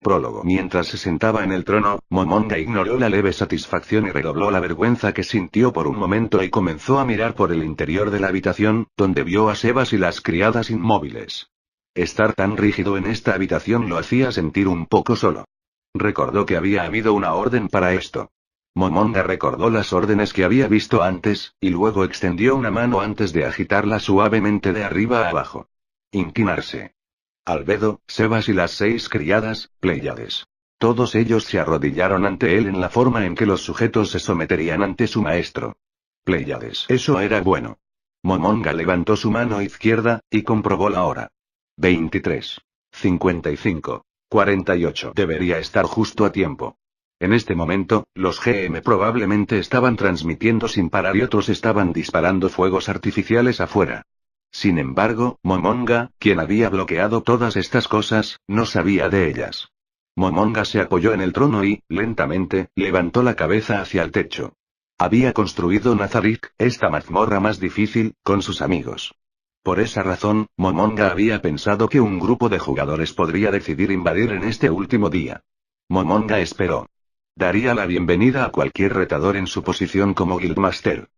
Prólogo. Mientras se sentaba en el trono, Momonga ignoró la leve satisfacción y redobló la vergüenza que sintió por un momento y comenzó a mirar por el interior de la habitación, donde vio a Sebas y las criadas inmóviles. Estar tan rígido en esta habitación lo hacía sentir un poco solo. Recordó que había habido una orden para esto. Momonga recordó las órdenes que había visto antes, y luego extendió una mano antes de agitarla suavemente de arriba a abajo. Inclinarse. Albedo, Sebas y las 6 criadas, Pléyades. Todos ellos se arrodillaron ante él en la forma en que los sujetos se someterían ante su maestro. Pléyades. Eso era bueno. Momonga levantó su mano izquierda, y comprobó la hora. 23. 55. 48. Debería estar justo a tiempo. En este momento, los GM probablemente estaban transmitiendo sin parar y otros estaban disparando fuegos artificiales afuera. Sin embargo, Momonga, quien había bloqueado todas estas cosas, no sabía de ellas. Momonga se apoyó en el trono y, lentamente, levantó la cabeza hacia el techo. Había construido Nazarick, esta mazmorra más difícil, con sus amigos. Por esa razón, Momonga había pensado que un grupo de jugadores podría decidir invadir en este último día. Momonga esperó. Daría la bienvenida a cualquier retador en su posición como Guildmaster.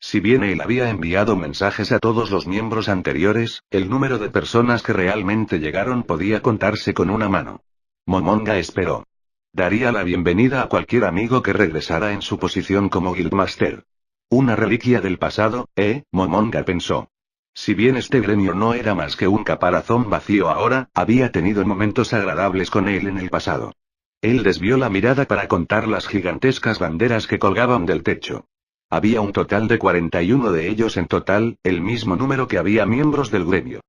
Si bien él había enviado mensajes a todos los miembros anteriores, el número de personas que realmente llegaron podía contarse con una mano. Momonga esperó. Daría la bienvenida a cualquier amigo que regresara en su posición como Guildmaster. Una reliquia del pasado, Momonga pensó. Si bien este gremio no era más que un caparazón vacío ahora, había tenido momentos agradables con él en el pasado. Él desvió la mirada para contar las gigantescas banderas que colgaban del techo. Había un total de 41 de ellos en total, el mismo número que había miembros del gremio.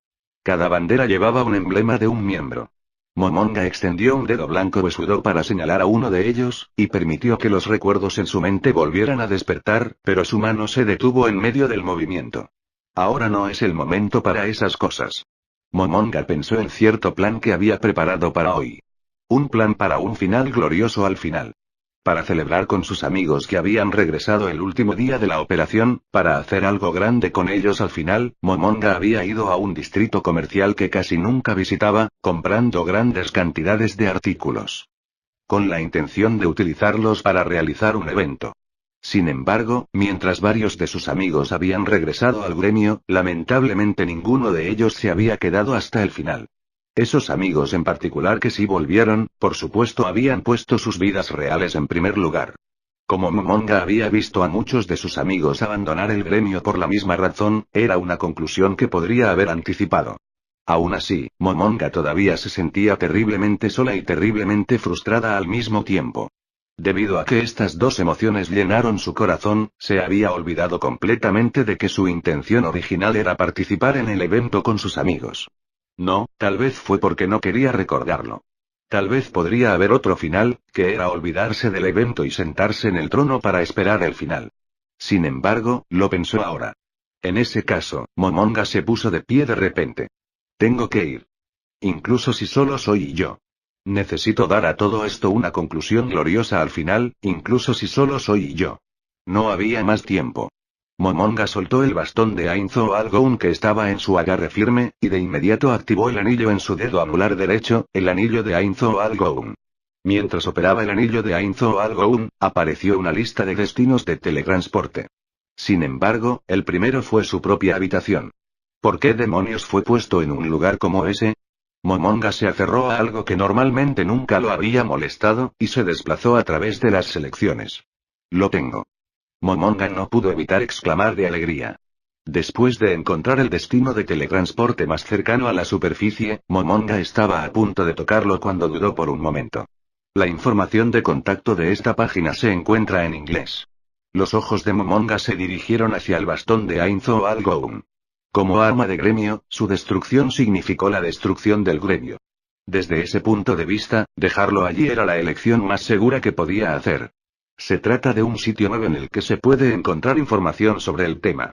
Cada bandera llevaba un emblema de un miembro. Momonga extendió un dedo blanco huesudo para señalar a uno de ellos, y permitió que los recuerdos en su mente volvieran a despertar, pero su mano se detuvo en medio del movimiento. Ahora no es el momento para esas cosas. Momonga pensó en cierto plan que había preparado para hoy. Un plan para un final glorioso al final. Para celebrar con sus amigos que habían regresado el último día de la operación, para hacer algo grande con ellos al final, Momonga había ido a un distrito comercial que casi nunca visitaba, comprando grandes cantidades de artículos. Con la intención de utilizarlos para realizar un evento. Sin embargo, mientras varios de sus amigos habían regresado al gremio, lamentablemente ninguno de ellos se había quedado hasta el final. Esos amigos en particular que sí volvieron, por supuesto habían puesto sus vidas reales en primer lugar. Como Momonga había visto a muchos de sus amigos abandonar el gremio por la misma razón, era una conclusión que podría haber anticipado. Aún así, Momonga todavía se sentía terriblemente sola y terriblemente frustrada al mismo tiempo. Debido a que estas dos emociones llenaron su corazón, se había olvidado completamente de que su intención original era participar en el evento con sus amigos. No, tal vez fue porque no quería recordarlo. Tal vez podría haber otro final, que era olvidarse del evento y sentarse en el trono para esperar el final. Sin embargo, lo pensó ahora. En ese caso, Momonga se puso de pie de repente. Tengo que ir. Incluso si solo soy yo. Necesito dar a todo esto una conclusión gloriosa al final, incluso si solo soy yo. No había más tiempo. Momonga soltó el bastón de Ainzo Algoun que estaba en su agarre firme, y de inmediato activó el anillo en su dedo anular derecho, el anillo de Ainzo Algoun. Mientras operaba el anillo de Ainzo Algoun, apareció una lista de destinos de teletransporte. Sin embargo, el primero fue su propia habitación. ¿Por qué demonios fue puesto en un lugar como ese? Momonga se aferró a algo que normalmente nunca lo había molestado, y se desplazó a través de las selecciones. Lo tengo. Momonga no pudo evitar exclamar de alegría. Después de encontrar el destino de teletransporte más cercano a la superficie, Momonga estaba a punto de tocarlo cuando dudó por un momento. La información de contacto de esta página se encuentra en inglés. Los ojos de Momonga se dirigieron hacia el bastón de Ainzo Algoun. Como arma de gremio, su destrucción significó la destrucción del gremio. Desde ese punto de vista, dejarlo allí era la elección más segura que podía hacer. Se trata de un sitio web en el que se puede encontrar información sobre el tema.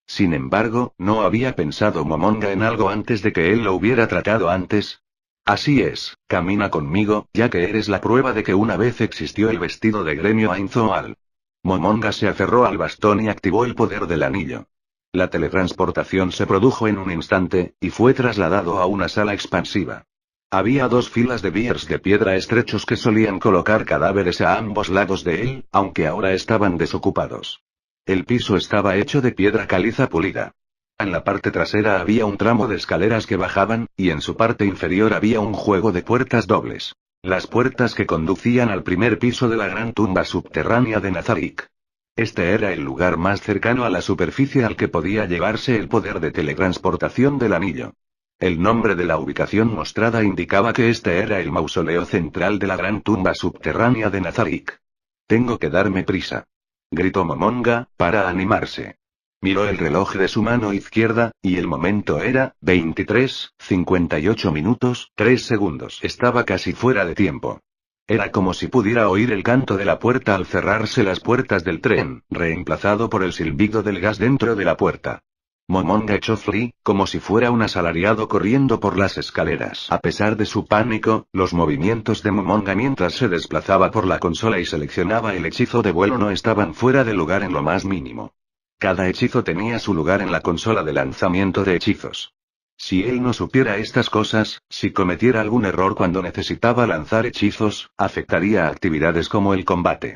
Sin embargo, ¿no había pensado Momonga en algo antes de que él lo hubiera tratado antes? Así es, camina conmigo, ya que eres la prueba de que una vez existió el vestido de gremio Ainzo Al. Momonga se aferró al bastón y activó el poder del anillo. La teletransportación se produjo en un instante, y fue trasladado a una sala expansiva. Había dos filas de biers de piedra estrechos que solían colocar cadáveres a ambos lados de él, aunque ahora estaban desocupados. El piso estaba hecho de piedra caliza pulida. En la parte trasera había un tramo de escaleras que bajaban, y en su parte inferior había un juego de puertas dobles. Las puertas que conducían al primer piso de la gran tumba subterránea de Nazarick. Este era el lugar más cercano a la superficie al que podía llevarse el poder de teletransportación del anillo. El nombre de la ubicación mostrada indicaba que este era el mausoleo central de la gran tumba subterránea de Nazarick. Tengo que darme prisa, gritó Momonga, para animarse. Miró el reloj de su mano izquierda, y el momento era 23:58 minutos, 3 segundos. Estaba casi fuera de tiempo. Era como si pudiera oír el canto de la puerta al cerrarse las puertas del tren, reemplazado por el silbido del gas dentro de la puerta. Momonga echó fli, como si fuera un asalariado corriendo por las escaleras. A pesar de su pánico, los movimientos de Momonga mientras se desplazaba por la consola y seleccionaba el hechizo de vuelo no estaban fuera de lugar en lo más mínimo. Cada hechizo tenía su lugar en la consola de lanzamiento de hechizos. Si él no supiera estas cosas, si cometiera algún error cuando necesitaba lanzar hechizos, afectaría a actividades como el combate.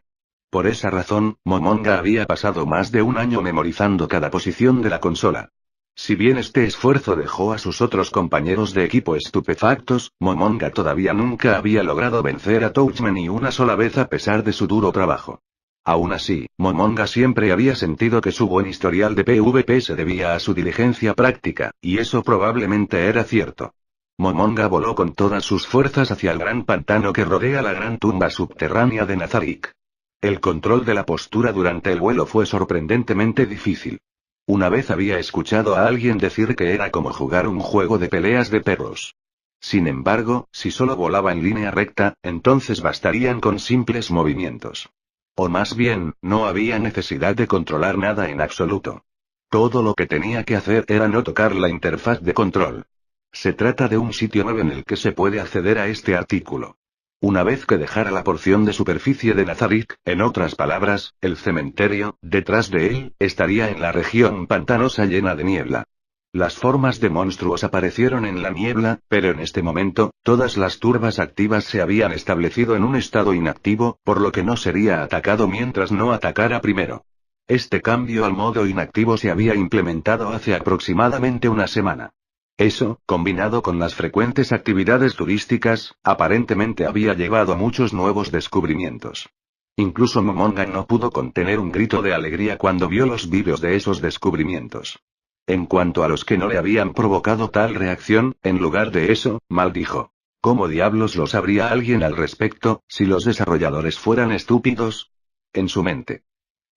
Por esa razón, Momonga había pasado más de un año memorizando cada posición de la consola. Si bien este esfuerzo dejó a sus otros compañeros de equipo estupefactos, Momonga todavía nunca había logrado vencer a Touchman ni una sola vez a pesar de su duro trabajo. Aún así, Momonga siempre había sentido que su buen historial de PvP se debía a su diligencia práctica, y eso probablemente era cierto. Momonga voló con todas sus fuerzas hacia el gran pantano que rodea la gran tumba subterránea de Nazarick. El control de la postura durante el vuelo fue sorprendentemente difícil. Una vez había escuchado a alguien decir que era como jugar un juego de peleas de perros. Sin embargo, si solo volaba en línea recta, entonces bastarían con simples movimientos. O más bien, no había necesidad de controlar nada en absoluto. Todo lo que tenía que hacer era no tocar la interfaz de control. Se trata de un sitio web en el que se puede acceder a este artículo. Una vez que dejara la porción de superficie de Nazarick, en otras palabras, el cementerio, detrás de él, estaría en la región pantanosa llena de niebla. Las formas de monstruos aparecieron en la niebla, pero en este momento, todas las turbas activas se habían establecido en un estado inactivo, por lo que no sería atacado mientras no atacara primero. Este cambio al modo inactivo se había implementado hace aproximadamente una semana. Eso, combinado con las frecuentes actividades turísticas, aparentemente había llevado a muchos nuevos descubrimientos. Incluso Momonga no pudo contener un grito de alegría cuando vio los vídeos de esos descubrimientos. En cuanto a los que no le habían provocado tal reacción, en lugar de eso, maldijo. ¿Cómo diablos lo sabría alguien al respecto, si los desarrolladores fueran estúpidos? En su mente.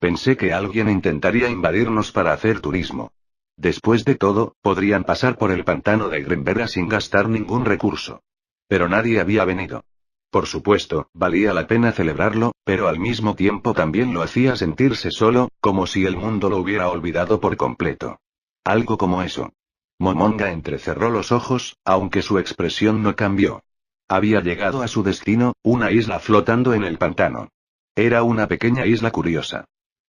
Pensé que alguien intentaría invadirnos para hacer turismo. Después de todo, podrían pasar por el pantano de Grenberra sin gastar ningún recurso. Pero nadie había venido. Por supuesto, valía la pena celebrarlo, pero al mismo tiempo también lo hacía sentirse solo, como si el mundo lo hubiera olvidado por completo. Algo como eso. Momonga entrecerró los ojos, aunque su expresión no cambió. Había llegado a su destino, una isla flotando en el pantano. Era una pequeña isla curiosa.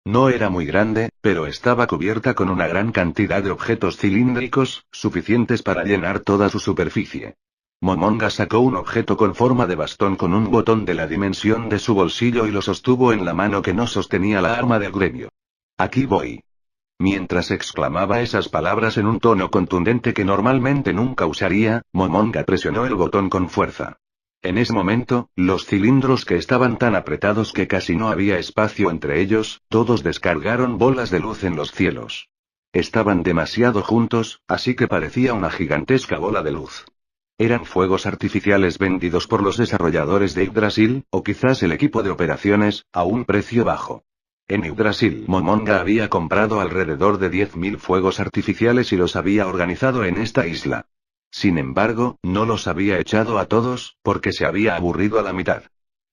No era muy grande, pero estaba cubierta con una gran cantidad de objetos cilíndricos, suficientes para llenar toda su superficie. Momonga sacó un objeto con forma de bastón con un botón de la dimensión de su bolsillo y lo sostuvo en la mano que no sostenía la arma del gremio. Aquí voy. Mientras exclamaba esas palabras en un tono contundente que normalmente nunca usaría, Momonga presionó el botón con fuerza. En ese momento, los cilindros que estaban tan apretados que casi no había espacio entre ellos, todos descargaron bolas de luz en los cielos. Estaban demasiado juntos, así que parecía una gigantesca bola de luz. Eran fuegos artificiales vendidos por los desarrolladores de Yggdrasil, o quizás el equipo de operaciones, a un precio bajo. En Yggdrasil, Momonga había comprado alrededor de 10.000 fuegos artificiales y los había organizado en esta isla. Sin embargo, no los había echado a todos, porque se había aburrido a la mitad.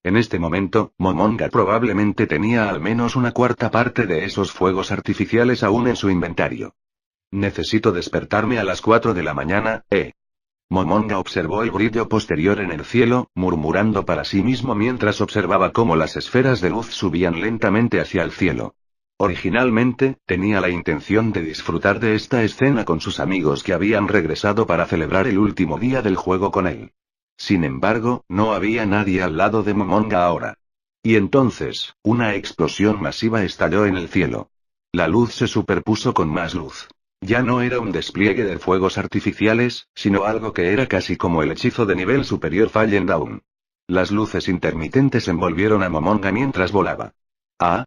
En este momento, Momonga probablemente tenía al menos una cuarta parte de esos fuegos artificiales aún en su inventario. Necesito despertarme a las 4 de la mañana, Momonga observó el brillo posterior en el cielo, murmurando para sí mismo mientras observaba cómo las esferas de luz subían lentamente hacia el cielo. Originalmente, tenía la intención de disfrutar de esta escena con sus amigos que habían regresado para celebrar el último día del juego con él. Sin embargo, no había nadie al lado de Momonga ahora. Y entonces, una explosión masiva estalló en el cielo. La luz se superpuso con más luz. Ya no era un despliegue de fuegos artificiales, sino algo que era casi como el hechizo de nivel superior Fallen Down. Las luces intermitentes envolvieron a Momonga mientras volaba.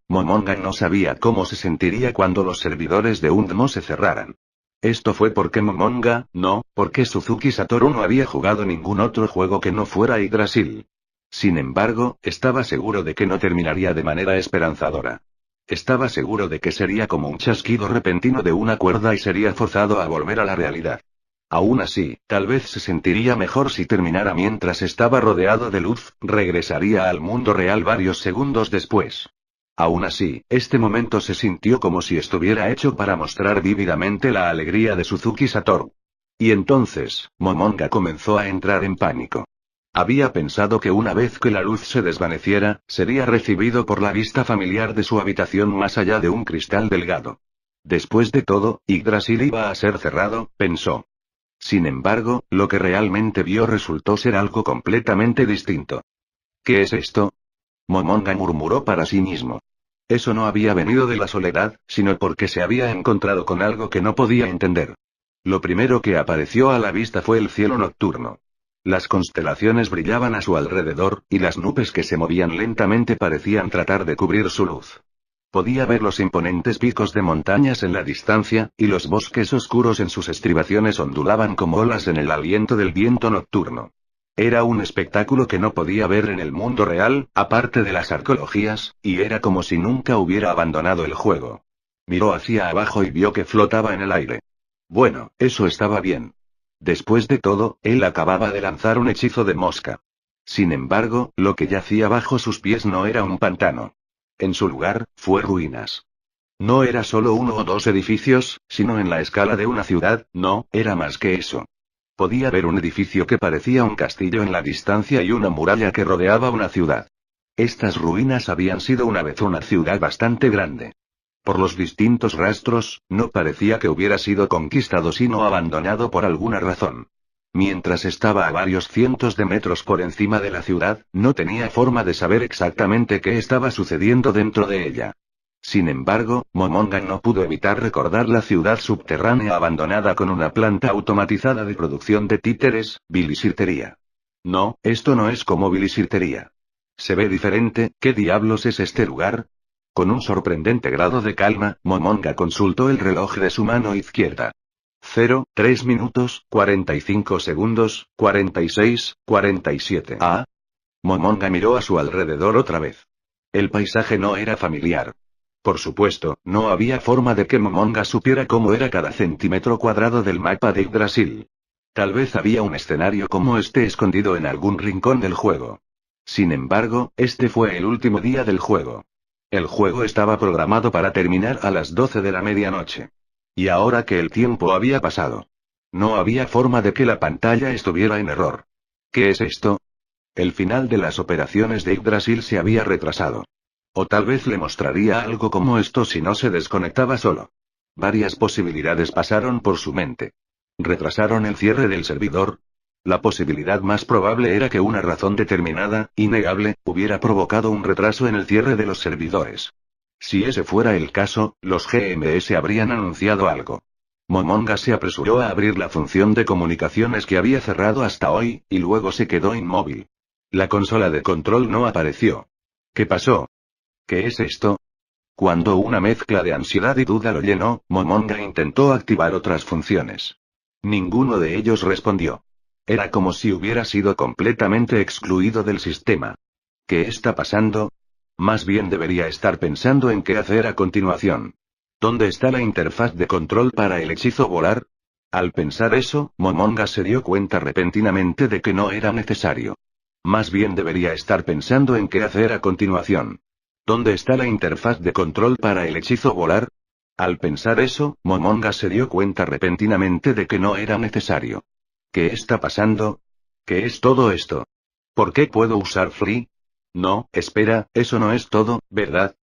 Momonga no sabía cómo se sentiría cuando los servidores de Undmo se cerraran. Esto fue porque Momonga, no, porque Suzuki Satoru no había jugado ningún otro juego que no fuera Yggdrasil. Sin embargo, estaba seguro de que no terminaría de manera esperanzadora. Estaba seguro de que sería como un chasquido repentino de una cuerda y sería forzado a volver a la realidad. Aún así, tal vez se sentiría mejor si terminara mientras estaba rodeado de luz, regresaría al mundo real varios segundos después. Aún así, este momento se sintió como si estuviera hecho para mostrar vívidamente la alegría de Suzuki Satoru. Y entonces, Momonga comenzó a entrar en pánico. Había pensado que una vez que la luz se desvaneciera, sería recibido por la vista familiar de su habitación más allá de un cristal delgado. Después de todo, Yggdrasil iba a ser cerrado, pensó. Sin embargo, lo que realmente vio resultó ser algo completamente distinto. ¿Qué es esto? Momonga murmuró para sí mismo. Eso no había venido de la soledad, sino porque se había encontrado con algo que no podía entender. Lo primero que apareció a la vista fue el cielo nocturno. Las constelaciones brillaban a su alrededor, y las nubes que se movían lentamente parecían tratar de cubrir su luz. Podía ver los imponentes picos de montañas en la distancia, y los bosques oscuros en sus estribaciones ondulaban como olas en el aliento del viento nocturno. Era un espectáculo que no podía ver en el mundo real, aparte de las arqueologías, y era como si nunca hubiera abandonado el juego. Miró hacia abajo y vio que flotaba en el aire. Bueno, eso estaba bien. Después de todo, él acababa de lanzar un hechizo de mosca. Sin embargo, lo que yacía bajo sus pies no era un pantano. En su lugar, fue ruinas. No era solo uno o dos edificios, sino en la escala de una ciudad, no, era más que eso. Podía ver un edificio que parecía un castillo en la distancia y una muralla que rodeaba una ciudad. Estas ruinas habían sido una vez una ciudad bastante grande. Por los distintos rastros, no parecía que hubiera sido conquistado sino abandonado por alguna razón. Mientras estaba a varios cientos de metros por encima de la ciudad, no tenía forma de saber exactamente qué estaba sucediendo dentro de ella. Sin embargo, Momonga no pudo evitar recordar la ciudad subterránea abandonada con una planta automatizada de producción de títeres, Bilisirtería. No, esto no es como Bilisirtería. Se ve diferente, ¿qué diablos es este lugar? Con un sorprendente grado de calma, Momonga consultó el reloj de su mano izquierda. 3 minutos, 45 segundos, 46, 47. Momonga miró a su alrededor otra vez. El paisaje no era familiar. Por supuesto, no había forma de que Momonga supiera cómo era cada centímetro cuadrado del mapa de Yggdrasil. Tal vez había un escenario como este escondido en algún rincón del juego. Sin embargo, este fue el último día del juego. El juego estaba programado para terminar a las 12 de la medianoche. Y ahora que el tiempo había pasado, no había forma de que la pantalla estuviera en error. ¿Qué es esto? El final de las operaciones de Yggdrasil se había retrasado. O tal vez le mostraría algo como esto si no se desconectaba solo. Varias posibilidades pasaron por su mente. ¿Retrasaron el cierre del servidor? La posibilidad más probable era que una razón determinada, innegable, hubiera provocado un retraso en el cierre de los servidores. Si ese fuera el caso, los GMS habrían anunciado algo. Momonga se apresuró a abrir la función de comunicaciones que había cerrado hasta hoy, y luego se quedó inmóvil. La consola de control no apareció. ¿Qué pasó? ¿Qué es esto? Cuando una mezcla de ansiedad y duda lo llenó, Momonga intentó activar otras funciones. Ninguno de ellos respondió. Era como si hubiera sido completamente excluido del sistema. ¿Qué está pasando? Más bien debería estar pensando en qué hacer a continuación. ¿Dónde está la interfaz de control para el hechizo volar? Al pensar eso, Momonga se dio cuenta repentinamente de que no era necesario. Más bien debería estar pensando en qué hacer a continuación. ¿Dónde está la interfaz de control para el hechizo volar? Al pensar eso, Momonga se dio cuenta repentinamente de que no era necesario. ¿Qué está pasando? ¿Qué es todo esto? ¿Por qué puedo usar Free? No, espera, eso no es todo, ¿verdad?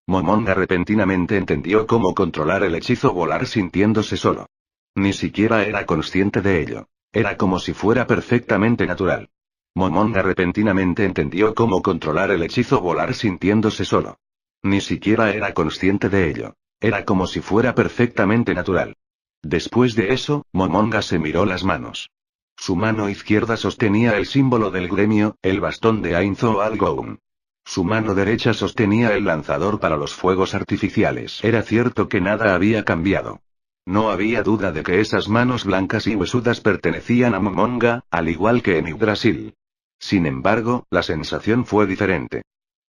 Momonga repentinamente entendió cómo controlar el hechizo volar sintiéndose solo. Ni siquiera era consciente de ello. Era como si fuera perfectamente natural. Momonga repentinamente entendió cómo controlar el hechizo volar sintiéndose solo. Ni siquiera era consciente de ello. Era como si fuera perfectamente natural. Después de eso, Momonga se miró las manos. Su mano izquierda sostenía el símbolo del gremio, el bastón de Ainzo Algoum. Su mano derecha sostenía el lanzador para los fuegos artificiales. Era cierto que nada había cambiado. No había duda de que esas manos blancas y huesudas pertenecían a Momonga, al igual que en Yggdrasil. Sin embargo, la sensación fue diferente.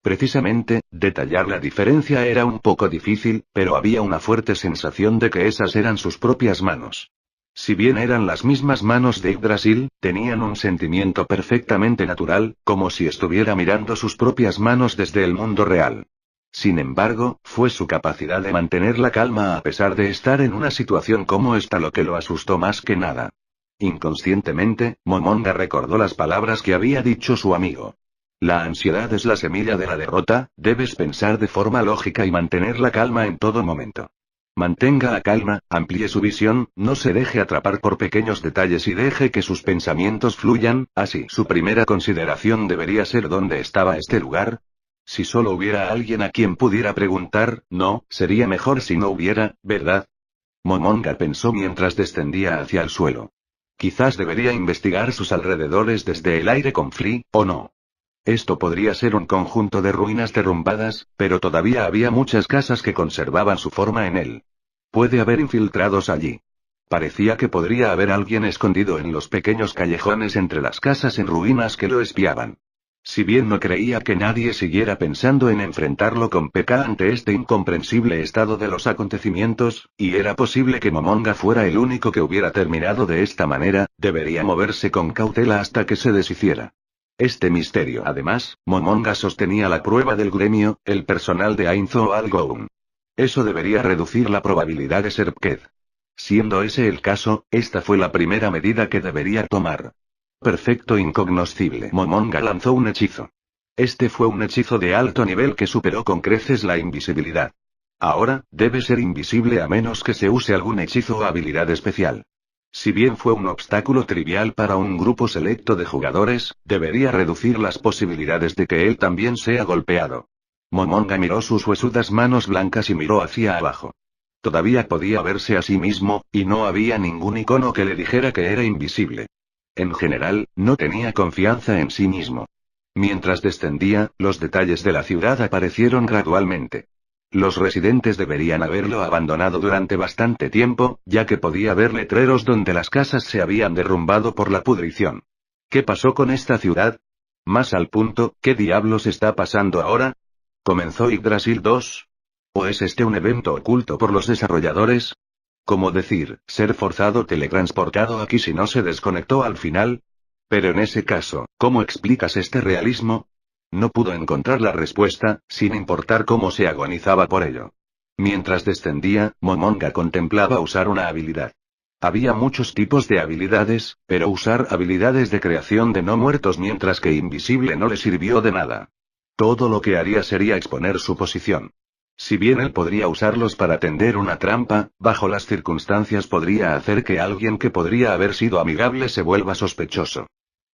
Precisamente, detallar la diferencia era un poco difícil, pero había una fuerte sensación de que esas eran sus propias manos. Si bien eran las mismas manos de Yggdrasil, tenían un sentimiento perfectamente natural, como si estuviera mirando sus propias manos desde el mundo real. Sin embargo, fue su capacidad de mantener la calma a pesar de estar en una situación como esta lo que lo asustó más que nada. Inconscientemente, Momonga recordó las palabras que había dicho su amigo. La ansiedad es la semilla de la derrota, debes pensar de forma lógica y mantener la calma en todo momento. Mantenga la calma, amplíe su visión, no se deje atrapar por pequeños detalles y deje que sus pensamientos fluyan, así. Su primera consideración debería ser ¿dónde estaba este lugar? Si solo hubiera alguien a quien pudiera preguntar, no, sería mejor si no hubiera, ¿verdad? Momonga pensó mientras descendía hacia el suelo. Quizás debería investigar sus alrededores desde el aire con Flea, ¿o no? Esto podría ser un conjunto de ruinas derrumbadas, pero todavía había muchas casas que conservaban su forma en él. Puede haber infiltrados allí. Parecía que podría haber alguien escondido en los pequeños callejones entre las casas en ruinas que lo espiaban. Si bien no creía que nadie siguiera pensando en enfrentarlo con P.K. ante este incomprensible estado de los acontecimientos, y era posible que Momonga fuera el único que hubiera terminado de esta manera, debería moverse con cautela hasta que se deshiciera. Este misterio. Además, Momonga sostenía la prueba del gremio, el personal de Ainzo Algoum. Eso debería reducir la probabilidad de Serpked. Siendo ese el caso, esta fue la primera medida que debería tomar. Perfecto incognoscible. Momonga lanzó un hechizo. Este fue un hechizo de alto nivel que superó con creces la invisibilidad. Ahora, debe ser invisible a menos que se use algún hechizo o habilidad especial. Si bien fue un obstáculo trivial para un grupo selecto de jugadores, debería reducir las posibilidades de que él también sea golpeado. Momonga miró sus huesudas manos blancas y miró hacia abajo. Todavía podía verse a sí mismo, y no había ningún icono que le dijera que era invisible. En general, no tenía confianza en sí mismo. Mientras descendía, los detalles de la ciudad aparecieron gradualmente. Los residentes deberían haberlo abandonado durante bastante tiempo, ya que podía ver letreros donde las casas se habían derrumbado por la pudrición. ¿Qué pasó con esta ciudad? Más al punto, ¿qué diablos está pasando ahora? ¿Comenzó Yggdrasil 2? ¿O es este un evento oculto por los desarrolladores? ¿Cómo decir, ser forzado teletransportado aquí si no se desconectó al final? Pero en ese caso, ¿cómo explicas este realismo? No pudo encontrar la respuesta, sin importar cómo se agonizaba por ello. Mientras descendía, Momonga contemplaba usar una habilidad. Había muchos tipos de habilidades, pero usar habilidades de creación de no muertos mientras que invisible no le sirvió de nada. Todo lo que haría sería exponer su posición. Si bien él podría usarlos para tender una trampa, bajo las circunstancias podría hacer que alguien que podría haber sido amigable se vuelva sospechoso.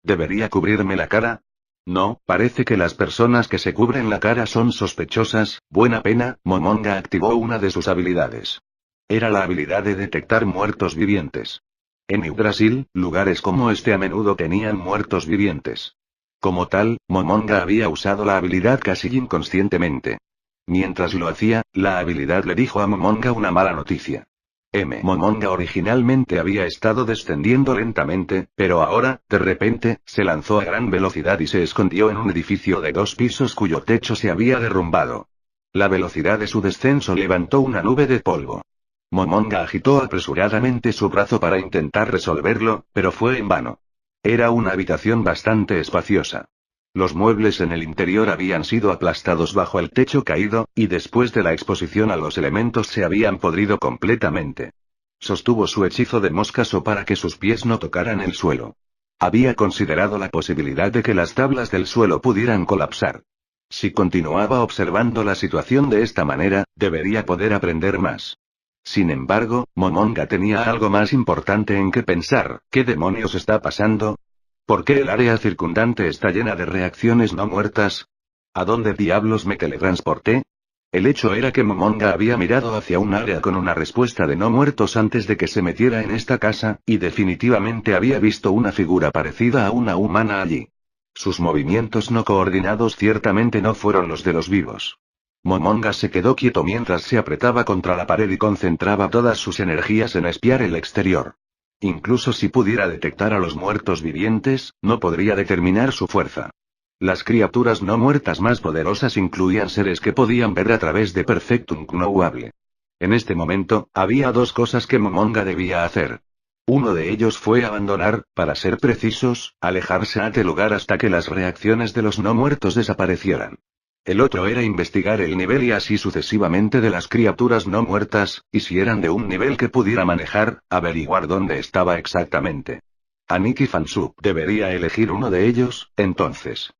¿Debería cubrirme la cara? No, parece que las personas que se cubren la cara son sospechosas. Buena pena, Momonga activó una de sus habilidades. Era la habilidad de detectar muertos vivientes. En Yggdrasil, lugares como este a menudo tenían muertos vivientes. Como tal, Momonga había usado la habilidad casi inconscientemente. Mientras lo hacía, la habilidad le dijo a Momonga una mala noticia. Momonga originalmente había estado descendiendo lentamente, pero ahora, de repente, se lanzó a gran velocidad y se escondió en un edificio de 2 pisos cuyo techo se había derrumbado. La velocidad de su descenso levantó una nube de polvo. Momonga agitó apresuradamente su brazo para intentar resolverlo, pero fue en vano. Era una habitación bastante espaciosa. Los muebles en el interior habían sido aplastados bajo el techo caído, y después de la exposición a los elementos se habían podrido completamente. Sostuvo su hechizo de moscaso para que sus pies no tocaran el suelo. Había considerado la posibilidad de que las tablas del suelo pudieran colapsar. Si continuaba observando la situación de esta manera, debería poder aprender más. Sin embargo, Momonga tenía algo más importante en que pensar. ¿Qué demonios está pasando? ¿Por qué el área circundante está llena de reacciones no muertas? ¿A dónde diablos me teletransporté? El hecho era que Momonga había mirado hacia un área con una respuesta de no muertos antes de que se metiera en esta casa, y definitivamente había visto una figura parecida a una humana allí. Sus movimientos no coordinados ciertamente no fueron los de los vivos. Momonga se quedó quieto mientras se apretaba contra la pared y concentraba todas sus energías en espiar el exterior. Incluso si pudiera detectar a los muertos vivientes, no podría determinar su fuerza. Las criaturas no muertas más poderosas incluían seres que podían ver a través de Perfectum Knowable. En este momento, había dos cosas que Momonga debía hacer. Uno de ellos fue abandonar, para ser precisos, alejarse a aquel lugar hasta que las reacciones de los no muertos desaparecieran. El otro era investigar el nivel y así sucesivamente de las criaturas no muertas, y si eran de un nivel que pudiera manejar, averiguar dónde estaba exactamente. Aniki Fansub debería elegir uno de ellos, entonces.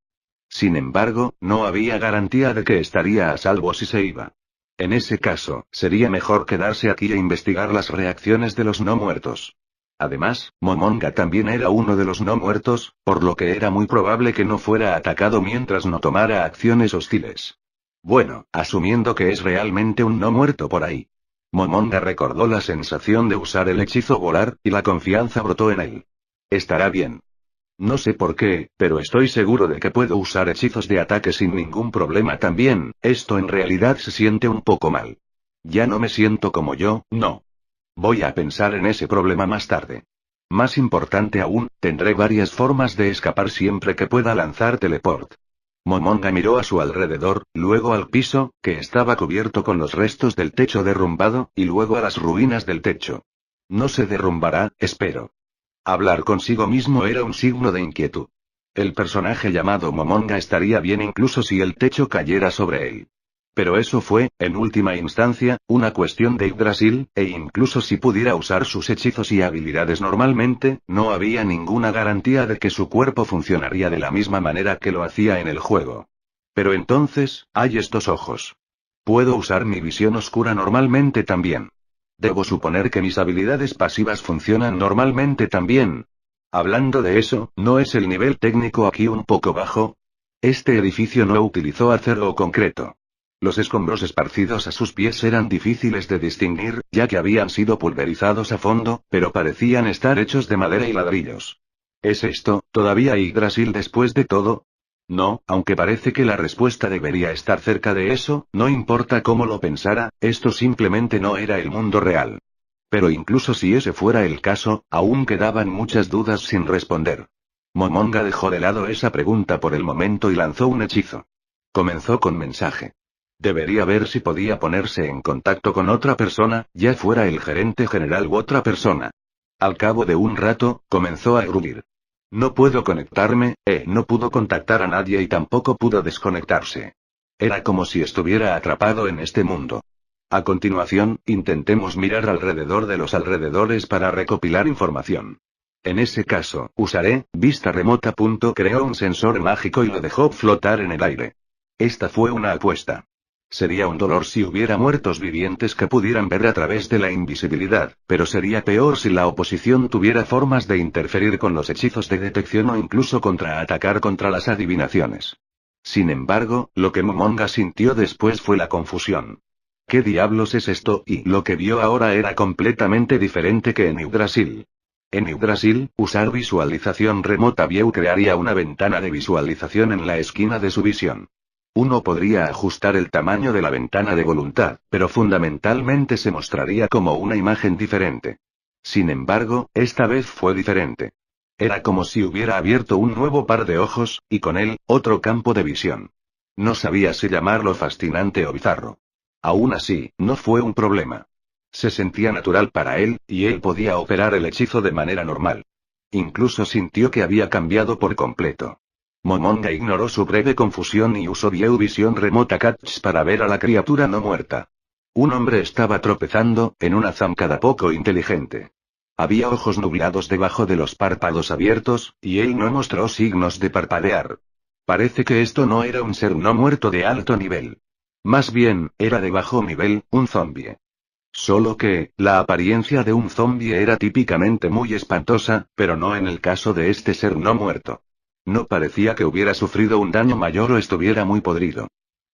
Sin embargo, no había garantía de que estaría a salvo si se iba. En ese caso, sería mejor quedarse aquí e investigar las reacciones de los no muertos. Además, Momonga también era uno de los no muertos, por lo que era muy probable que no fuera atacado mientras no tomara acciones hostiles. Bueno, asumiendo que es realmente un no muerto por ahí. Momonga recordó la sensación de usar el hechizo volar, y la confianza brotó en él. Estará bien. No sé por qué, pero estoy seguro de que puedo usar hechizos de ataque sin ningún problema también. Esto en realidad se siente un poco mal. Ya no me siento como yo, no. Voy a pensar en ese problema más tarde. Más importante aún, tendré varias formas de escapar siempre que pueda lanzar teleport. Momonga miró a su alrededor, luego al piso, que estaba cubierto con los restos del techo derrumbado, y luego a las ruinas del techo. No se derrumbará, espero. Hablar consigo mismo era un signo de inquietud. El personaje llamado Momonga estaría bien incluso si el techo cayera sobre él. Pero eso fue, en última instancia, una cuestión de Yggdrasil, e incluso si pudiera usar sus hechizos y habilidades normalmente, no había ninguna garantía de que su cuerpo funcionaría de la misma manera que lo hacía en el juego. Pero entonces, hay estos ojos. Puedo usar mi visión oscura normalmente también. Debo suponer que mis habilidades pasivas funcionan normalmente también. Hablando de eso, ¿no es el nivel técnico aquí un poco bajo? Este edificio no utilizó acero concreto. Los escombros esparcidos a sus pies eran difíciles de distinguir, ya que habían sido pulverizados a fondo, pero parecían estar hechos de madera y ladrillos. ¿Es esto, todavía Yggdrasil después de todo? No, aunque parece que la respuesta debería estar cerca de eso, no importa cómo lo pensara, esto simplemente no era el mundo real. Pero incluso si ese fuera el caso, aún quedaban muchas dudas sin responder. Momonga dejó de lado esa pregunta por el momento y lanzó un hechizo. Comenzó con mensaje. Debería ver si podía ponerse en contacto con otra persona, ya fuera el gerente general u otra persona. Al cabo de un rato, comenzó a gruñir. No puedo conectarme, no pudo contactar a nadie y tampoco pudo desconectarse. Era como si estuviera atrapado en este mundo. A continuación, intentemos mirar alrededor de los alrededores para recopilar información. En ese caso, usaré, vista remota. Creó un sensor mágico y lo dejó flotar en el aire. Esta fue una apuesta. Sería un dolor si hubiera muertos vivientes que pudieran ver a través de la invisibilidad, pero sería peor si la oposición tuviera formas de interferir con los hechizos de detección o incluso contraatacar contra las adivinaciones. Sin embargo, lo que Momonga sintió después fue la confusión. ¿Qué diablos es esto? Y lo que vio ahora era completamente diferente que en Yggdrasil. En Yggdrasil, usar visualización remota View crearía una ventana de visualización en la esquina de su visión. Uno podría ajustar el tamaño de la ventana de voluntad, pero fundamentalmente se mostraría como una imagen diferente. Sin embargo, esta vez fue diferente. Era como si hubiera abierto un nuevo par de ojos, y con él, otro campo de visión. No sabía si llamarlo fascinante o bizarro. Aún así, no fue un problema. Se sentía natural para él, y él podía operar el hechizo de manera normal. Incluso sintió que había cambiado por completo. Momonga ignoró su breve confusión y usó View Visión Remota Catch para ver a la criatura no muerta. Un hombre estaba tropezando, en una zancada poco inteligente. Había ojos nublados debajo de los párpados abiertos, y él no mostró signos de parpadear. Parece que esto no era un ser no muerto de alto nivel. Más bien, era de bajo nivel, un zombie. Solo que, la apariencia de un zombie era típicamente muy espantosa, pero no en el caso de este ser no muerto. No parecía que hubiera sufrido un daño mayor o estuviera muy podrido.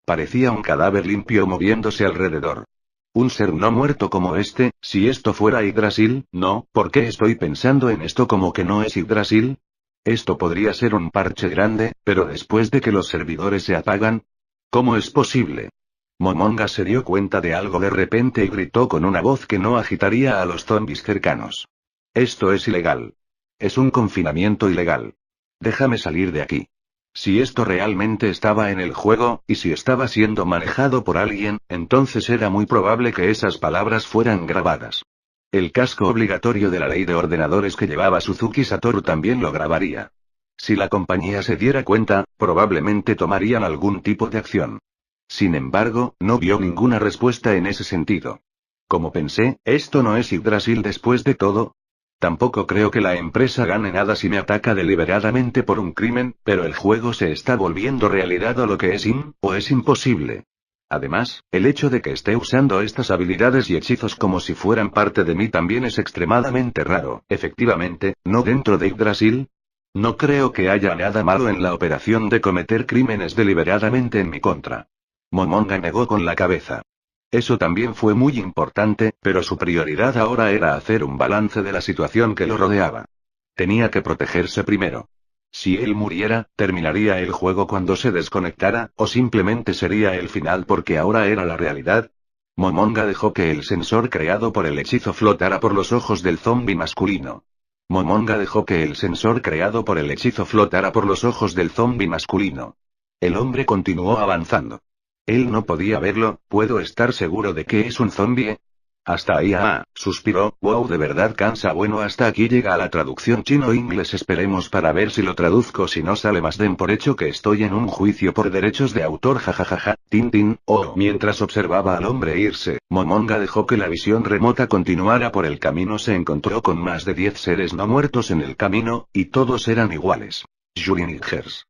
Parecía un cadáver limpio moviéndose alrededor. Un ser no muerto como este, si esto fuera Yggdrasil, no, ¿por qué estoy pensando en esto como que no es Yggdrasil? Esto podría ser un parche grande, pero después de que los servidores se apagan, ¿cómo es posible? Momonga se dio cuenta de algo de repente y gritó con una voz que no agitaría a los zombies cercanos. Esto es ilegal. Es un confinamiento ilegal. Déjame salir de aquí. Si esto realmente estaba en el juego, y si estaba siendo manejado por alguien, entonces era muy probable que esas palabras fueran grabadas. El casco obligatorio de la ley de ordenadores que llevaba Suzuki Satoru también lo grabaría. Si la compañía se diera cuenta, probablemente tomarían algún tipo de acción. Sin embargo, no vio ninguna respuesta en ese sentido. Como pensé, esto no es Yggdrasil después de todo. Tampoco creo que la empresa gane nada si me ataca deliberadamente por un crimen, pero el juego se está volviendo realidad o lo que es o es imposible. Además, el hecho de que esté usando estas habilidades y hechizos como si fueran parte de mí también es extremadamente raro. Efectivamente, ¿no dentro de Yggdrasil? No creo que haya nada malo en la operación de cometer crímenes deliberadamente en mi contra. Momonga negó con la cabeza. Eso también fue muy importante, pero su prioridad ahora era hacer un balance de la situación que lo rodeaba. Tenía que protegerse primero. Si él muriera, terminaría el juego cuando se desconectara, o simplemente sería el final porque ahora era la realidad. Momonga dejó que el sensor creado por el hechizo flotara por los ojos del zombi masculino. Momonga dejó que el sensor creado por el hechizo flotara por los ojos del zombi masculino. El hombre continuó avanzando. Él no podía verlo, ¿puedo estar seguro de que es un zombie? Hasta ahí, suspiró, wow, de verdad cansa. Bueno, hasta aquí llega la traducción chino-inglés. Esperemos para ver si lo traduzco. Si no sale más, den por hecho que estoy en un juicio por derechos de autor, jajajaja, tin. Mientras observaba al hombre irse, Momonga dejó que la visión remota continuara por el camino. Se encontró con más de 10 seres no muertos en el camino, y todos eran iguales. Yurinigers.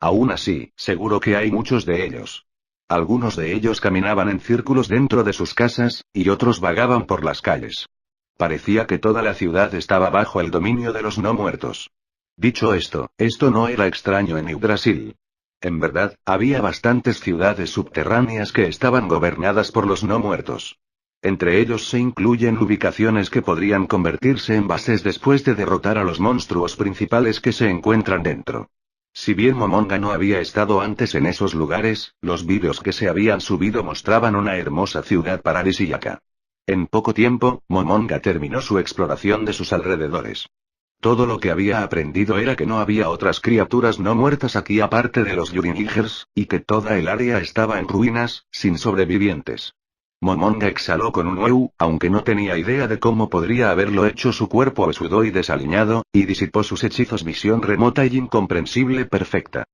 Aún así, seguro que hay muchos de ellos. Algunos de ellos caminaban en círculos dentro de sus casas, y otros vagaban por las calles. Parecía que toda la ciudad estaba bajo el dominio de los no muertos. Dicho esto no era extraño en Yggdrasil. En verdad, había bastantes ciudades subterráneas que estaban gobernadas por los no muertos. Entre ellos se incluyen ubicaciones que podrían convertirse en bases después de derrotar a los monstruos principales que se encuentran dentro. Si bien Momonga no había estado antes en esos lugares, los vídeos que se habían subido mostraban una hermosa ciudad paradisíaca. En poco tiempo, Momonga terminó su exploración de sus alrededores. Todo lo que había aprendido era que no había otras criaturas no muertas aquí aparte de los Yurinigers, y que toda el área estaba en ruinas, sin sobrevivientes. Momonga exhaló con un aunque no tenía idea de cómo podría haberlo hecho. Su cuerpo sudó y desaliñado, y disipó sus hechizos visión remota y incomprensible perfecta.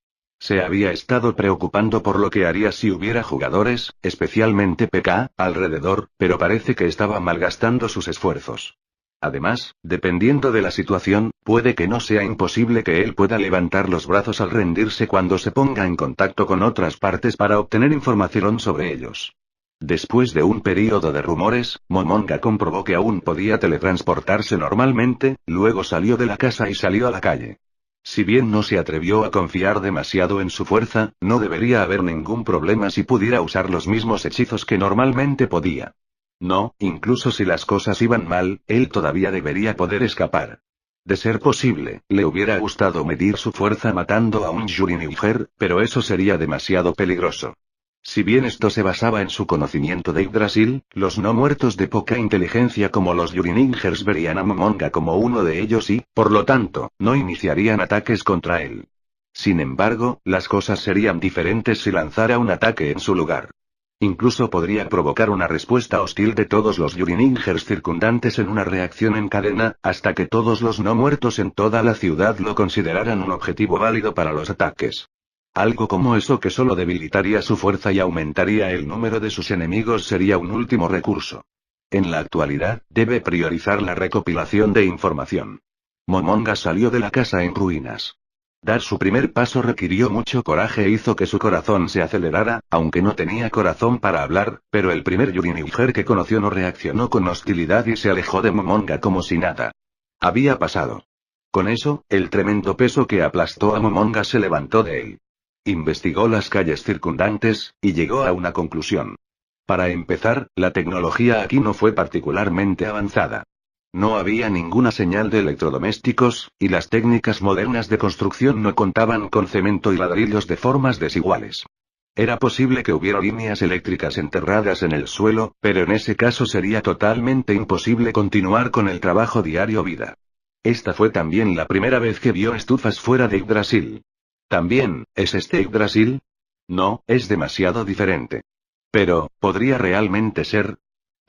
Se había estado preocupando por lo que haría si hubiera jugadores, especialmente PK, alrededor, pero parece que estaba malgastando sus esfuerzos. Además, dependiendo de la situación, puede que no sea imposible que él pueda levantar los brazos al rendirse cuando se ponga en contacto con otras partes para obtener información sobre ellos. Después de un período de rumores, Momonga comprobó que aún podía teletransportarse normalmente, luego salió de la casa y salió a la calle. Si bien no se atrevió a confiar demasiado en su fuerza, no debería haber ningún problema si pudiera usar los mismos hechizos que normalmente podía. No, incluso si las cosas iban mal, él todavía debería poder escapar. De ser posible, le hubiera gustado medir su fuerza matando a un Yuriniger, pero eso sería demasiado peligroso. Si bien esto se basaba en su conocimiento de Yggdrasil, los no muertos de poca inteligencia como los Yurinigers verían a Momonga como uno de ellos y, por lo tanto, no iniciarían ataques contra él. Sin embargo, las cosas serían diferentes si lanzara un ataque en su lugar. Incluso podría provocar una respuesta hostil de todos los Yurinigers circundantes en una reacción en cadena, hasta que todos los no muertos en toda la ciudad lo consideraran un objetivo válido para los ataques. Algo como eso que solo debilitaría su fuerza y aumentaría el número de sus enemigos sería un último recurso. En la actualidad, debe priorizar la recopilación de información. Momonga salió de la casa en ruinas. Dar su primer paso requirió mucho coraje e hizo que su corazón se acelerara, aunque no tenía corazón para hablar, pero el primer Yurininger que conoció no reaccionó con hostilidad y se alejó de Momonga como si nada había pasado. Con eso, el tremendo peso que aplastó a Momonga se levantó de él. Investigó las calles circundantes, y llegó a una conclusión. Para empezar, la tecnología aquí no fue particularmente avanzada. No había ninguna señal de electrodomésticos, y las técnicas modernas de construcción no contaban con cemento y ladrillos de formas desiguales. Era posible que hubiera líneas eléctricas enterradas en el suelo, pero en ese caso sería totalmente imposible continuar con el trabajo diario vida. Esta fue también la primera vez que vio estufas fuera de Yggdrasil. También, ¿es este Yggdrasil? No, es demasiado diferente. Pero, ¿podría realmente ser?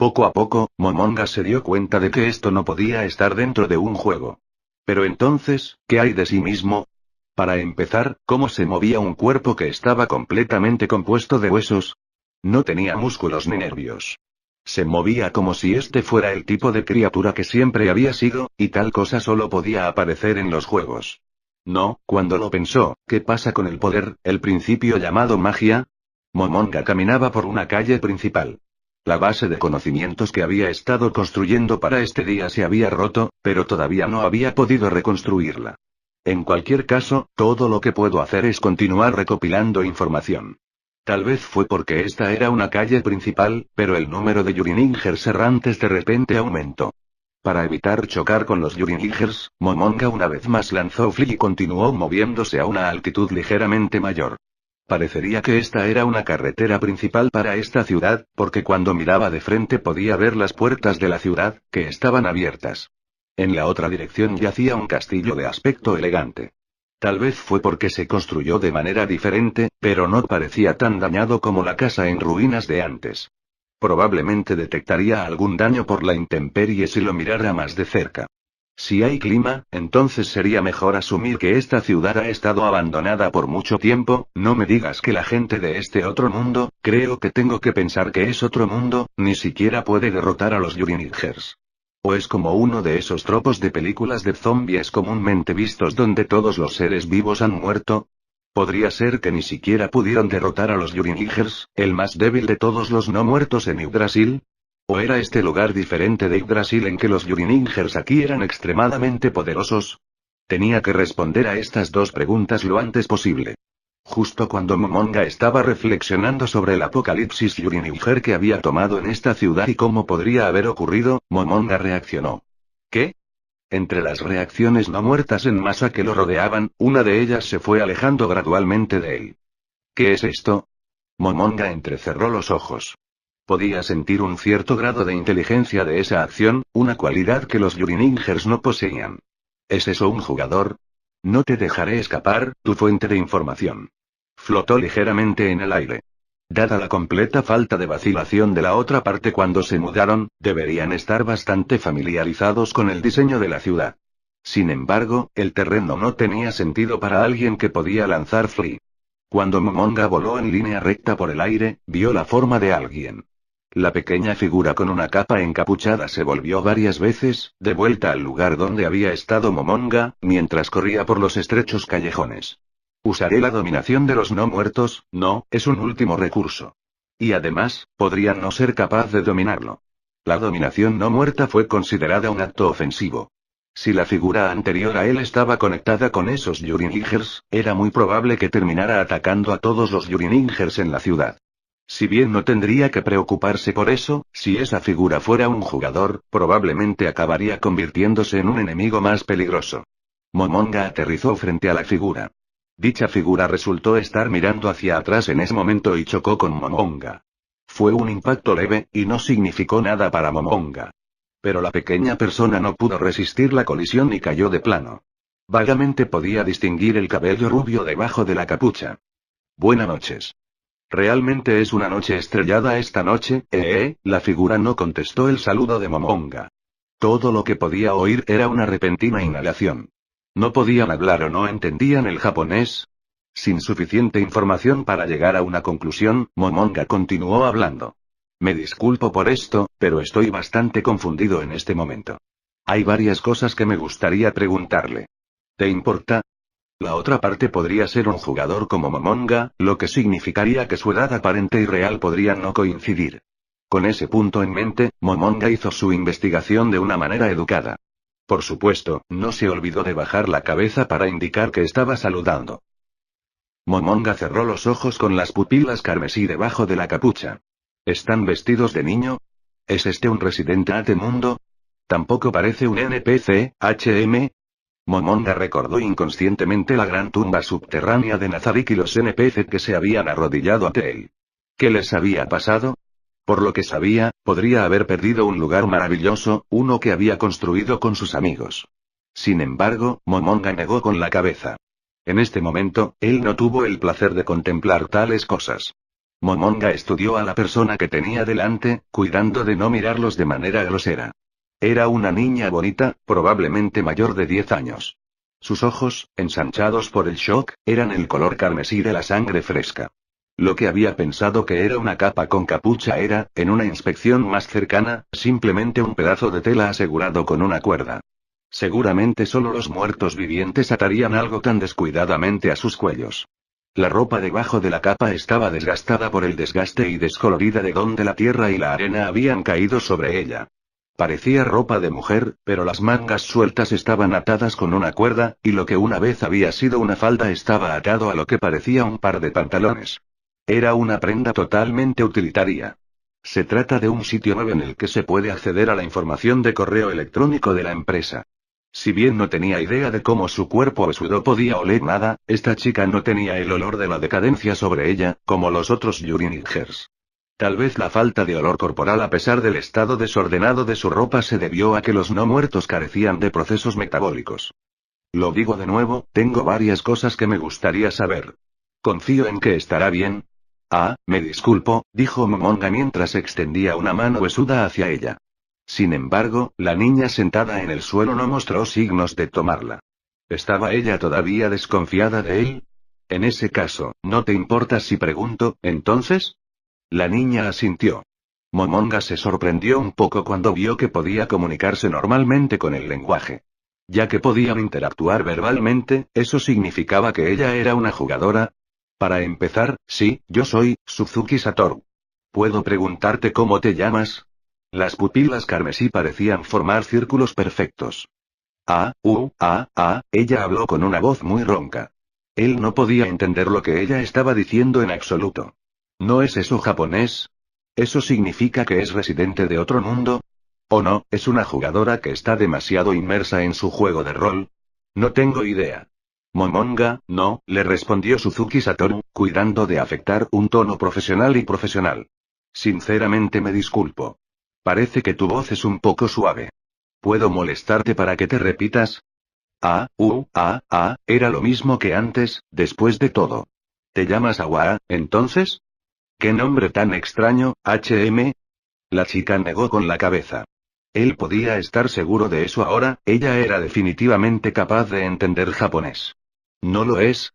Poco a poco, Momonga se dio cuenta de que esto no podía estar dentro de un juego. Pero entonces, ¿qué hay de sí mismo? Para empezar, ¿cómo se movía un cuerpo que estaba completamente compuesto de huesos? No tenía músculos ni nervios. Se movía como si este fuera el tipo de criatura que siempre había sido, y tal cosa solo podía aparecer en los juegos. No, cuando lo pensó, ¿qué pasa con el poder, el principio llamado magia? Momonga caminaba por una calle principal. La base de conocimientos que había estado construyendo para este día se había roto, pero todavía no había podido reconstruirla. En cualquier caso, todo lo que puedo hacer es continuar recopilando información. Tal vez fue porque esta era una calle principal, pero el número de Yuriningers errantes de repente aumentó. Para evitar chocar con los Yuriningers, Momonga una vez más lanzó Fli y continuó moviéndose a una altitud ligeramente mayor. Parecería que esta era una carretera principal para esta ciudad, porque cuando miraba de frente podía ver las puertas de la ciudad, que estaban abiertas. En la otra dirección yacía un castillo de aspecto elegante. Tal vez fue porque se construyó de manera diferente, pero no parecía tan dañado como la casa en ruinas de antes. Probablemente detectaría algún daño por la intemperie si lo mirara más de cerca. Si hay clima, entonces sería mejor asumir que esta ciudad ha estado abandonada por mucho tiempo. No me digas que la gente de este otro mundo, creo que tengo que pensar que es otro mundo, ni siquiera puede derrotar a los Yuriningers. O es como uno de esos tropos de películas de zombies comúnmente vistos donde todos los seres vivos han muerto. Podría ser que ni siquiera pudieron derrotar a los Yuriningers, el más débil de todos los no muertos en Yggdrasil. ¿O era este lugar diferente de Yggdrasil en que los Yuriningers aquí eran extremadamente poderosos? Tenía que responder a estas dos preguntas lo antes posible. Justo cuando Momonga estaba reflexionando sobre el apocalipsis Yurininger que había tomado en esta ciudad y cómo podría haber ocurrido, Momonga reaccionó. ¿Qué? Entre las reacciones no muertas en masa que lo rodeaban, una de ellas se fue alejando gradualmente de él. ¿Qué es esto? Momonga entrecerró los ojos. Podía sentir un cierto grado de inteligencia de esa acción, una cualidad que los Yuriningers no poseían. ¿Es eso un jugador? No te dejaré escapar, tu fuente de información. Flotó ligeramente en el aire. Dada la completa falta de vacilación de la otra parte cuando se mudaron, deberían estar bastante familiarizados con el diseño de la ciudad. Sin embargo, el terreno no tenía sentido para alguien que podía lanzar Flea. Cuando Momonga voló en línea recta por el aire, vio la forma de alguien. La pequeña figura con una capa encapuchada se volvió varias veces, de vuelta al lugar donde había estado Momonga, mientras corría por los estrechos callejones. Usaré la dominación de los no muertos, no, es un último recurso. Y además, podría no ser capaz de dominarlo. La dominación no muerta fue considerada un acto ofensivo. Si la figura anterior a él estaba conectada con esos Yuriningers, era muy probable que terminara atacando a todos los Yuriningers en la ciudad. Si bien no tendría que preocuparse por eso, si esa figura fuera un jugador, probablemente acabaría convirtiéndose en un enemigo más peligroso. Momonga aterrizó frente a la figura. Dicha figura resultó estar mirando hacia atrás en ese momento y chocó con Momonga. Fue un impacto leve, y no significó nada para Momonga. Pero la pequeña persona no pudo resistir la colisión y cayó de plano. Vagamente podía distinguir el cabello rubio debajo de la capucha. Buenas noches. Realmente es una noche estrellada esta noche, la figura no contestó el saludo de Momonga. Todo lo que podía oír era una repentina inhalación. ¿No podían hablar o no entendían el japonés? Sin suficiente información para llegar a una conclusión, Momonga continuó hablando. Me disculpo por esto, pero estoy bastante confundido en este momento. Hay varias cosas que me gustaría preguntarle. ¿Te importa? La otra parte podría ser un jugador como Momonga, lo que significaría que su edad aparente y real podrían no coincidir. Con ese punto en mente, Momonga hizo su investigación de una manera educada. Por supuesto, no se olvidó de bajar la cabeza para indicar que estaba saludando. Momonga cerró los ojos con las pupilas carmesí debajo de la capucha. ¿Están vestidos de niño? ¿Es este un residente de mundo? ¿Tampoco parece un NPC, HM? Momonga recordó inconscientemente la gran tumba subterránea de Nazarik y los NPC que se habían arrodillado ante él. ¿Qué les había pasado? Por lo que sabía, podría haber perdido un lugar maravilloso, uno que había construido con sus amigos. Sin embargo, Momonga negó con la cabeza. En este momento, él no tuvo el placer de contemplar tales cosas. Momonga estudió a la persona que tenía delante, cuidando de no mirarlos de manera grosera. Era una niña bonita, probablemente mayor de 10 años. Sus ojos, ensanchados por el shock, eran el color carmesí de la sangre fresca. Lo que había pensado que era una capa con capucha era, en una inspección más cercana, simplemente un pedazo de tela asegurado con una cuerda. Seguramente solo los muertos vivientes atarían algo tan descuidadamente a sus cuellos. La ropa debajo de la capa estaba desgastada por el desgaste y descolorida de donde la tierra y la arena habían caído sobre ella. Parecía ropa de mujer, pero las mangas sueltas estaban atadas con una cuerda, y lo que una vez había sido una falda estaba atado a lo que parecía un par de pantalones. Era una prenda totalmente utilitaria. Se trata de un sitio web en el que se puede acceder a la información de correo electrónico de la empresa. Si bien no tenía idea de cómo su cuerpo besudo podía oler nada, esta chica no tenía el olor de la decadencia sobre ella, como los otros Yurinigers. Tal vez la falta de olor corporal a pesar del estado desordenado de su ropa se debió a que los no muertos carecían de procesos metabólicos. Lo digo de nuevo, tengo varias cosas que me gustaría saber. Confío en que estará bien. Ah, me disculpo, dijo Momonga mientras extendía una mano huesuda hacia ella. Sin embargo, la niña sentada en el suelo no mostró signos de tomarla. ¿Estaba ella todavía desconfiada de él? En ese caso, ¿no te importa si pregunto, entonces? La niña asintió. Momonga se sorprendió un poco cuando vio que podía comunicarse normalmente con el lenguaje. Ya que podían interactuar verbalmente, ¿eso significaba que ella era una jugadora? Para empezar, sí, yo soy Suzuki Satoru. ¿Puedo preguntarte cómo te llamas? Las pupilas carmesí parecían formar círculos perfectos. Ella habló con una voz muy ronca. Él no podía entender lo que ella estaba diciendo en absoluto. ¿No es eso japonés? ¿Eso significa que es residente de otro mundo? ¿O no, es una jugadora que está demasiado inmersa en su juego de rol? No tengo idea. Momonga, no, le respondió Suzuki Satoru, cuidando de afectar un tono profesional y profesional. Sinceramente me disculpo. Parece que tu voz es un poco suave. ¿Puedo molestarte para que te repitas? Era lo mismo que antes, después de todo. ¿Te llamas Awa, entonces? ¿Qué nombre tan extraño, HM? La chica negó con la cabeza. Él podía estar seguro de eso ahora, ella era definitivamente capaz de entender japonés. ¿No lo es?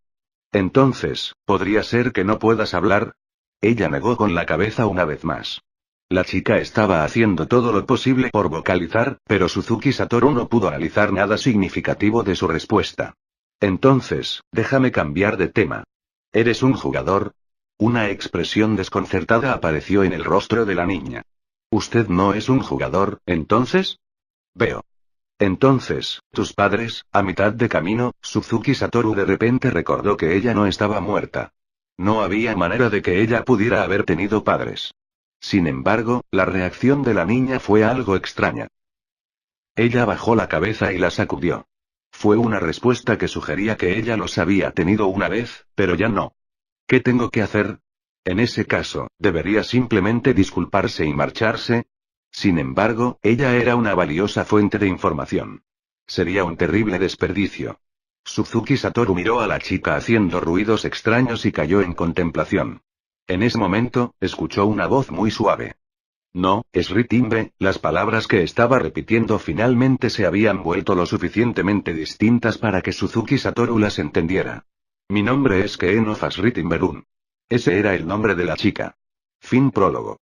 Entonces, ¿podría ser que no puedas hablar? Ella negó con la cabeza una vez más. La chica estaba haciendo todo lo posible por vocalizar, pero Suzuki Satoru no pudo analizar nada significativo de su respuesta. Entonces, déjame cambiar de tema. ¿Eres un jugador? Una expresión desconcertada apareció en el rostro de la niña. ¿Usted no es un jugador, entonces? Veo. Entonces, tus padres, a mitad de camino, Suzuki Satoru de repente recordó que ella no estaba muerta. No había manera de que ella pudiera haber tenido padres. Sin embargo, la reacción de la niña fue algo extraña. Ella bajó la cabeza y la sacudió. Fue una respuesta que sugería que ella los había tenido una vez, pero ya no. ¿Qué tengo que hacer? En ese caso, ¿debería simplemente disculparse y marcharse? Sin embargo, ella era una valiosa fuente de información. Sería un terrible desperdicio. Suzuki Satoru miró a la chica haciendo ruidos extraños y cayó en contemplación. En ese momento, escuchó una voz muy suave. No, es Ritimbe, las palabras que estaba repitiendo finalmente se habían vuelto lo suficientemente distintas para que Suzuki Satoru las entendiera. Mi nombre es Keeno Fasritimberun. Ese era el nombre de la chica. Fin prólogo.